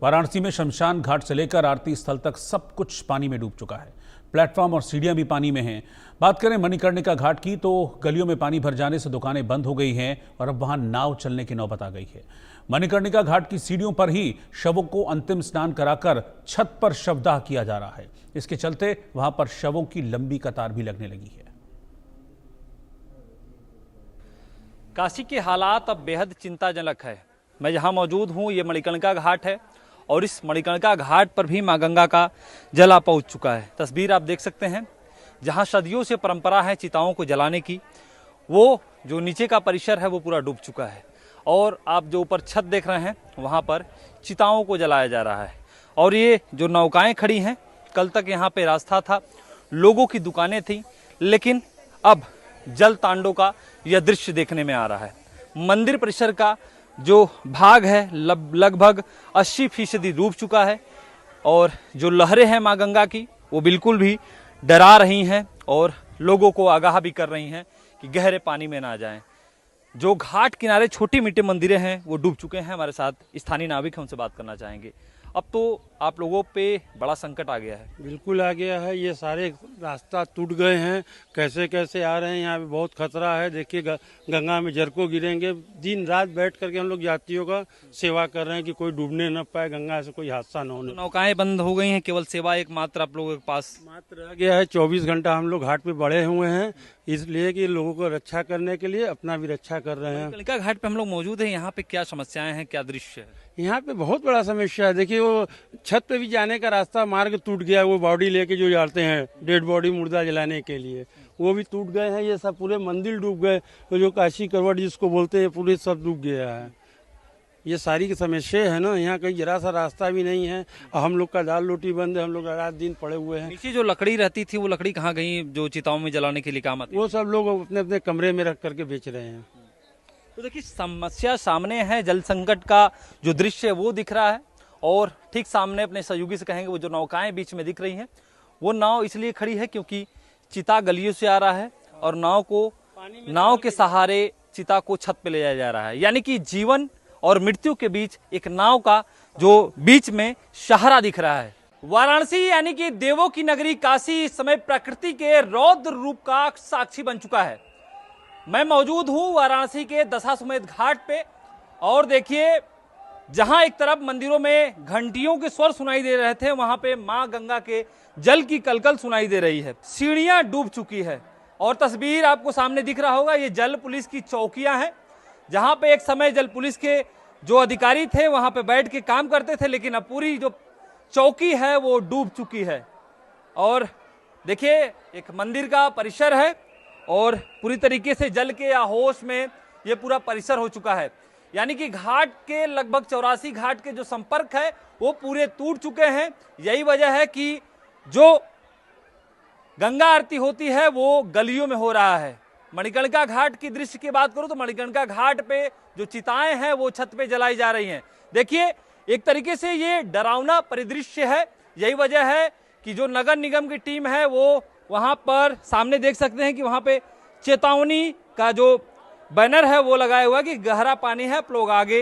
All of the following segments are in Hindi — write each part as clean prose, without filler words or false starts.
वाराणसी में शमशान घाट से लेकर आरती स्थल तक सब कुछ पानी में डूब चुका है। प्लेटफॉर्म और सीढ़ियां भी पानी में हैं। बात करें मणिकर्णिका घाट की तो गलियों में पानी भर जाने से दुकानें बंद हो गई हैं और अब वहां नाव चलने की नौबत आ गई है। मणिकर्णिका घाट की सीढ़ियों पर ही शवों को अंतिम स्नान कराकर छत पर शवदाह किया जा रहा है। इसके चलते वहां पर शवों की लंबी कतार भी लगने लगी है। काशी के हालात अब बेहद चिंताजनक है। मैं जहां मौजूद हूं ये मणिकर्णिका घाट है और इस मणिकर्णिका घाट पर भी मां गंगा का जल आ पहुंच चुका है। तस्वीर आप देख सकते हैं, जहां सदियों से परंपरा है चिताओं को जलाने की, वो जो नीचे का परिसर है वो पूरा डूब चुका है और आप जो ऊपर छत देख रहे हैं वहां पर चिताओं को जलाया जा रहा है। और ये जो नौकाएं खड़ी हैं, कल तक यहाँ पे रास्ता था, लोगों की दुकानें थी, लेकिन अब जल तांडव का यह दृश्य देखने में आ रहा है। मंदिर परिसर का जो भाग है लगभग 80% डूब चुका है और जो लहरें हैं मां गंगा की वो बिल्कुल भी डरा रही हैं और लोगों को आगाह भी कर रही हैं कि गहरे पानी में ना जाएं। जो घाट किनारे छोटी मिट्टी मंदिरें हैं वो डूब चुके हैं। हमारे साथ स्थानीय नाविक हमसे बात करना चाहेंगे। अब तो आप लोगों पे बड़ा संकट आ गया है। बिल्कुल आ गया है, ये सारे रास्ता टूट गए हैं, कैसे कैसे आ रहे हैं, यहाँ पे बहुत खतरा है। देखिए गंगा में जरको गिरेंगे। दिन रात बैठ करके हम लोग यात्रियों का सेवा कर रहे हैं कि कोई डूबने न पाए, गंगा से कोई हादसा न होने। नौकाएं बंद हो गई हैं, केवल सेवा एकमात्र आप लोगों के पास मात्र रह गया है। 24 घंटा हम लोग घाट पे बढ़े हुए हैं, इसलिए कि लोगों को रक्षा करने के लिए अपना भी रक्षा कर रहे हैं। मणिकर्णिका घाट पे हम लोग मौजूद हैं। यहाँ पे क्या समस्याएं हैं, क्या दृश्य है? यहाँ पे बहुत बड़ा समस्या है। देखिए वो छत पे भी जाने का रास्ता मार्ग टूट गया। वो बॉडी लेके जो जाते हैं डेड बॉडी मुर्दा जलाने के लिए, वो भी टूट गए हैं। ये सब पूरे मंदिर डूब गए। तो जो काशी करवट जिसको बोलते हैं पूरे सब डूब गया है। ये सारी की समस्या है ना, यहाँ कहीं जरा सा रास्ता भी नहीं है। हम लोग का दाल रोटी बंद है, हम लोग रात दिन पड़े हुए हैं। नीचे जो लकड़ी रहती थी वो लकड़ी कहाँ गई जो चिताओं में जलाने के लिए काम आती? वो सब लोग अपने अपने कमरे में रख करके बेच रहे हैं। तो देखिए समस्या सामने है, जल संकट का जो दृश्य है वो दिख रहा है और ठीक सामने अपने सहयोगी से कहेंगे वो जो नौकाएं बीच में दिख रही हैं वो नाव इसलिए खड़ी है क्योंकि चिता गलियों से आ रहा है और नाव के सहारे चिता को छत पे ले जाया जा रहा है। यानी कि जीवन और मृत्यु के बीच एक नाव का जो बीच में सहारा दिख रहा है। वाराणसी यानी कि देवों की नगरी काशी इस समय प्रकृति के रौद्र रूप का साक्षी बन चुका है। मैं मौजूद हूं वाराणसी के दशाश्वमेध घाट पे और देखिए जहां एक तरफ मंदिरों में घंटियों के स्वर सुनाई दे रहे थे, वहां पे मां गंगा के जल की कलकल सुनाई दे रही है। सीढ़ियां डूब चुकी है और तस्वीर आपको सामने दिख रहा होगा, ये जल पुलिस की चौकियां हैं जहां पे एक समय जल पुलिस के जो अधिकारी थे वहां पे बैठ के काम करते थे, लेकिन अब पूरी जो चौकी है वो डूब चुकी है। और देखिए एक मंदिर का परिसर है और पूरी तरीके से जल के आहोश में ये पूरा परिसर हो चुका है। यानी कि घाट के लगभग 84 घाट के जो संपर्क है वो पूरे टूट चुके हैं। यही वजह है कि जो गंगा आरती होती है वो गलियों में हो रहा है। मणिकर्णिका घाट की दृश्य की बात करूं तो मणिकर्णिका घाट पे जो चिताएं हैं वो छत पे जलाई जा रही हैं। देखिए एक तरीके से ये डरावना परिदृश्य है। यही वजह है कि जो नगर निगम की टीम है वो वहां पर सामने देख सकते हैं कि वहां पे चेतावनी का जो बैनर है वो लगाया हुआ कि गहरा पानी है, आप लोग आगे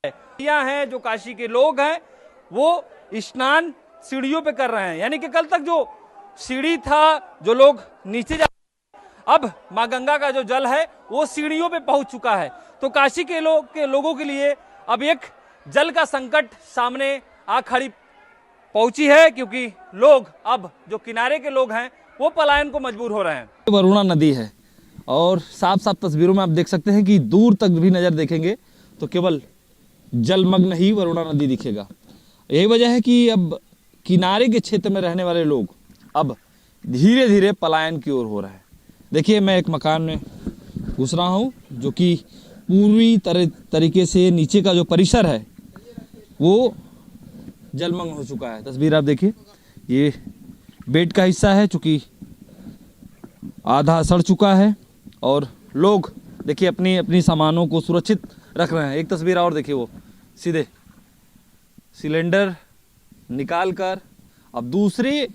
हैं। जो काशी के लोग हैं वो स्नान सीढ़ियों पे कर रहे हैं। यानी कि कल तक जो सीढ़ी था, जो लोग नीचे जा, अब मां गंगा का जो जल है वो सीढ़ियों पे पहुंच चुका है। तो काशी के लोगों के लिए अब एक जल का संकट सामने आ खड़ी पहुंची है, क्योंकि लोग अब जो किनारे के लोग हैं वो पलायन को मजबूर हो रहे हैं। वरुणा नदी है और साफ साफ तस्वीरों में आप देख सकते हैं कि दूर तक भी नजर देखेंगे तो केवल जलमग्न ही वरुणा नदी दिखेगा। यही वजह है कि अब किनारे के क्षेत्र में रहने वाले लोग अब धीरे धीरे पलायन की ओर हो रहे हैं। देखिए मैं एक मकान में घुस रहा हूँ जो कि पूरी तरीके से नीचे का जो परिसर है वो जलमग्न हो चुका है। तस्वीर आप देखिए, ये बेड का हिस्सा है चूंकि आधा सड़ चुका है और लोग देखिए अपनी अपनी सामानों को सुरक्षित रख रहे हैं। एक तस्वीर और देखिए, वो सीधे सिलेंडर निकाल कर अब दूसरी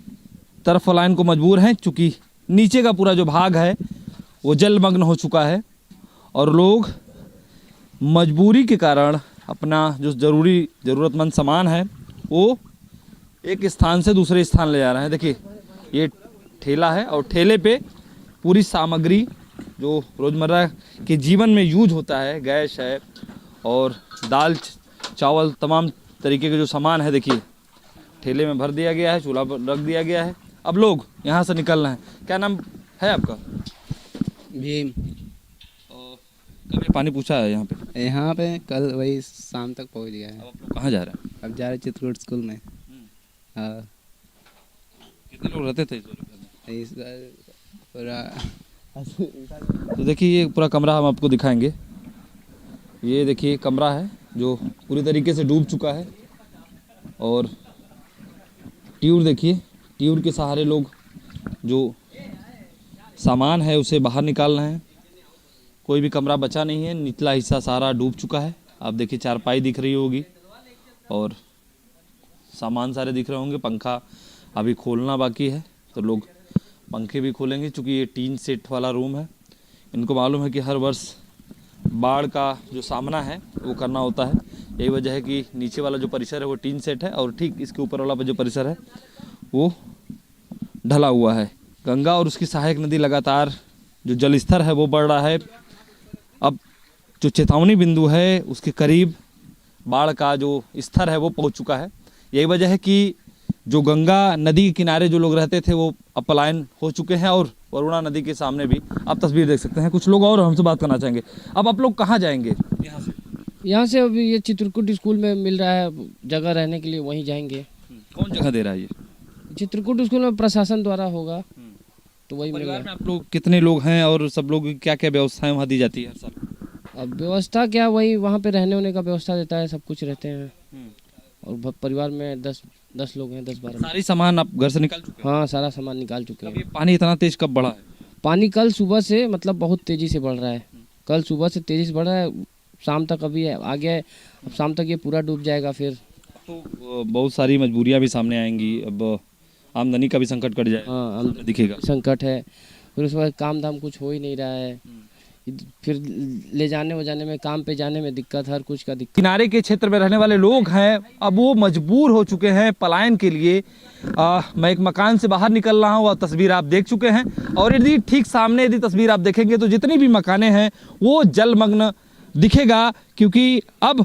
तरफ पलायन को मजबूर हैं, चूंकि नीचे का पूरा जो भाग है वो जलमग्न हो चुका है और लोग मजबूरी के कारण अपना जो ज़रूरतमंद सामान है वो एक स्थान से दूसरे स्थान ले जा रहे हैं। देखिए ये ठेला है और ठेले पे पूरी सामग्री जो रोज़मर्रा के जीवन में यूज होता है, गैस है और दाल चावल तमाम तरीके के जो सामान है, देखिए ठेले में भर दिया गया है, चूल्हा पर रख दिया गया है। अब लोग यहाँ से निकल रहे हैं। क्या नाम है आपका? भीम। कब ये पानी पूछा है यहाँ पे कल वही शाम तक पहुँच गया है। अब आप लोग कहाँ जा रहे हैं? अब जा रहे चित्रकूट स्कूल में। हाँ। कितने लोग रहते थे इस पूरा तो देखिए ये पूरा कमरा हम आपको दिखाएंगे। ये देखिए कमरा है जो पूरी तरीके से डूब चुका है और ट्यूब देखिए, ट्यूब के सहारे लोग जो सामान है उसे बाहर निकाल रहे हैं। कोई भी कमरा बचा नहीं है, निचला हिस्सा सारा डूब चुका है। आप देखिए चारपाई दिख रही होगी और सामान सारे दिख रहे होंगे। पंखा अभी खोलना बाकी है तो लोग पंखे भी खोलेंगे, चूँकि ये टीन सेट वाला रूम है। इनको मालूम है कि हर वर्ष बाढ़ का जो सामना है वो करना होता है। यही वजह है कि नीचे वाला जो परिसर है वो टीन सेट है और ठीक इसके ऊपर वाला जो परिसर है वो ढला हुआ है। गंगा और उसकी सहायक नदी लगातार जो जल स्तर है वो बढ़ रहा है। अब जो चेतावनी बिंदु है उसके करीब बाढ़ का जो स्तर है वो पहुंच चुका है। यही वजह है कि जो गंगा नदी के किनारे जो लोग रहते थे वो अब पलायन हो चुके हैं और वरुणा नदी के सामने भी आप तस्वीर देख सकते हैं। कुछ लोग और हमसे बात करना चाहेंगे। अब आप लोग कहाँ जाएंगे? यहाँ से अभी ये चित्रकूट स्कूल में मिल रहा है जगह रहने के लिए, वहीं जाएंगे। कौन जगह दे रहा है ये? चित्रकूट स्कूल में प्रशासन द्वारा होगा तो वही परिवार में मिलेगा। आप लोग कितने लोग हैं और सब लोग क्या क्या व्यवस्थाएं वहाँ दी जाती है हर साल? अब व्यवस्था क्या, वही वहाँ पे रहने होने का व्यवस्था देता है, सब कुछ रहते हैं। और परिवार में 10 लोग हैं, 10-12। सारी सामान आप घर से निकाल चुके हैं? हाँ, सारा सामान निकाल चुके अब हैं। ये पानी इतना तेज कब बढ़ा है? पानी कल सुबह से मतलब बहुत तेज़ी से बढ़ रहा है। कल सुबह से तेज़ी से बढ़ रहा है, शाम तक अभी आ गया है। अब शाम तक ये पूरा डूब जाएगा। फिर तो बहुत सारी मजबूरियां भी सामने आएंगी। अब आमदनी का भी संकट कट जाएगा। हाँ, सामने दिखेगा संकट है। फिर उसके बाद काम धाम कुछ हो ही नहीं रहा है। फिर ले जाने वजाने में, काम पे जाने में दिक्कत, हर कुछ का दिक्कत। किनारे के क्षेत्र में रहने वाले लोग हैं, अब वो मजबूर हो चुके हैं पलायन के लिए। मैं एक मकान से बाहर निकल रहा हूँ, वह तस्वीर आप देख चुके हैं और यदि ठीक सामने यदि तस्वीर आप देखेंगे तो जितनी भी मकानें हैं वो जलमग्न दिखेगा, क्योंकि अब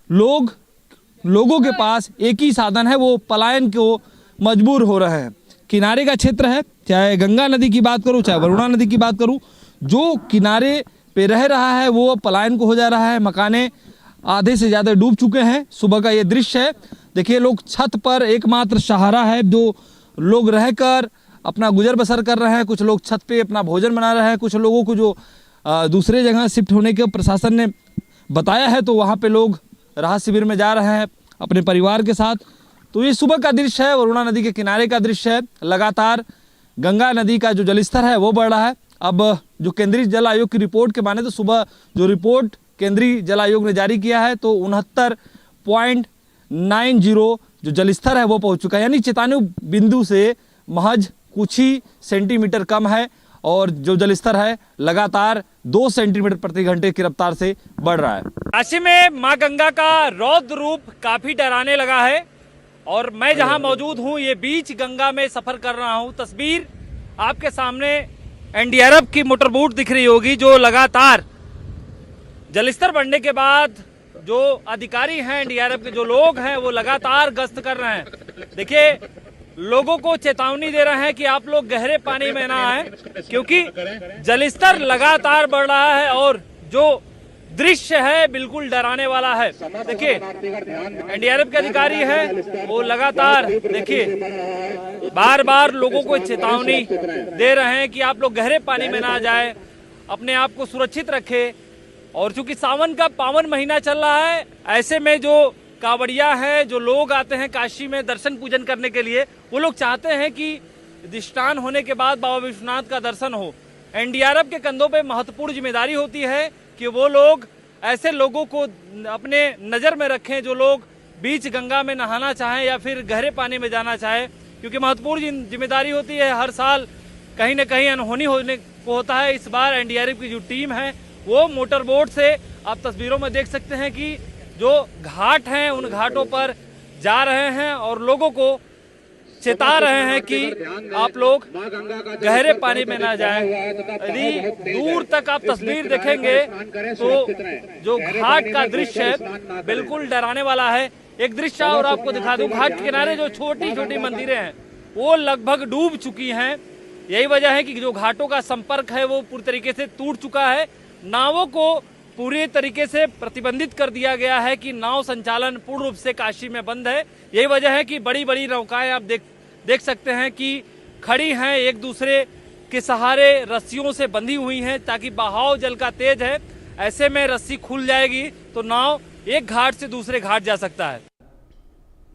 लोगों के पास एक ही साधन है, वो पलायन को मजबूर हो रहे हैं। किनारे का क्षेत्र है, चाहे गंगा नदी की बात करूँ चाहे वरुणा नदी की बात करूँ, जो किनारे पे रह रहा है वो पलायन को हो जा रहा है। मकाने आधे से ज़्यादा डूब चुके हैं। सुबह का ये दृश्य है, देखिए लोग छत पर, एकमात्र सहारा है जो लोग रहकर अपना गुजर बसर कर रहे हैं। कुछ लोग छत पे अपना भोजन बना रहे हैं। कुछ लोगों को जो दूसरे जगह शिफ्ट होने के प्रशासन ने बताया है तो वहाँ पे लोग राहत शिविर में जा रहे हैं अपने परिवार के साथ। तो ये सुबह का दृश्य है, वरुणा नदी के किनारे का दृश्य है। लगातार गंगा नदी का जो जलस्तर है वो बढ़ रहा है। अब जो केंद्रीय जल आयोग की रिपोर्ट के माने तो सुबह जो रिपोर्ट केंद्रीय जल आयोग ने जारी किया है तो 69.90 जो जलस्तर है वो पहुंच चुका है, यानी चेतावनी बिंदु से महज कुछ ही सेंटीमीटर कम है और जो जलस्तर है लगातार 2 सेंटीमीटर प्रति घंटे की रफ्तार से बढ़ रहा है। काशी में मां गंगा का रौद्र रूप काफी डराने लगा है और मैं जहां मौजूद हूं ये बीच गंगा में सफर कर रहा हूं। तस्वीर आपके सामने एनडीआरएफ की मोटरबोट दिख रही होगी जो लगातार जलस्तर बढ़ने के बाद जो अधिकारी हैं एनडीआरएफ के, जो लोग हैं वो लगातार गश्त कर रहे हैं। देखिए लोगों को चेतावनी दे रहे हैं कि आप लोग गहरे पानी में ना आए क्योंकि जलस्तर लगातार बढ़ रहा है और जो दृश्य है बिल्कुल डराने वाला है। देखिए एनडीआरएफ के अधिकारी हैं वो लगातार देखिए बार बार लोगों को चेतावनी दे रहे हैं कि आप लोग गहरे पानी में ना जाए, अपने आप को सुरक्षित रखें। और चूंकि सावन का पावन महीना चल रहा है, ऐसे में जो कांवड़िया हैं, जो लोग आते हैं काशी में दर्शन पूजन करने के लिए, वो लोग चाहते हैं कि स्नान होने के बाद बाबा विश्वनाथ का दर्शन हो। एनडीआरएफ के कंधों पे महत्वपूर्ण जिम्मेदारी होती है कि वो लोग ऐसे लोगों को अपने नज़र में रखें जो लोग बीच गंगा में नहाना चाहें या फिर गहरे पानी में जाना चाहें, क्योंकि महत्वपूर्ण जिम्मेदारी होती है। हर साल कहीं ना कहीं अनहोनी होने को होता है। इस बार एनडीआरएफ की जो टीम है वो मोटर बोट से, आप तस्वीरों में देख सकते हैं कि जो घाट हैं उन घाटों पर जा रहे हैं और लोगों को चेता रहे हैं कि आप लोग गहरे पानी में ना जाएं। यदि दूर तक आप तस्वीर देखेंगे तो जो घाट का दृश्य है बिल्कुल डराने वाला है। एक दृश्य और आपको दिखा दूं, घाट के किनारे जो छोटी छोटी मंदिरें हैं वो लगभग डूब चुकी हैं। यही वजह है कि जो घाटों का संपर्क है वो पूरी तरीके से टूट चुका है। नावों को पूरी तरीके से प्रतिबंधित कर दिया गया है कि नाव संचालन पूर्ण रूप से काशी में बंद है। यही वजह है कि बड़ी बड़ी नौकाएं आप देख सकते हैं कि खड़ी हैं, एक दूसरे के सहारे रस्सियों से बंधी हुई हैं ताकि बहाव जल का तेज है। ऐसे में रस्सी खुल जाएगी तो नाव एक घाट से दूसरे घाट जा सकता है।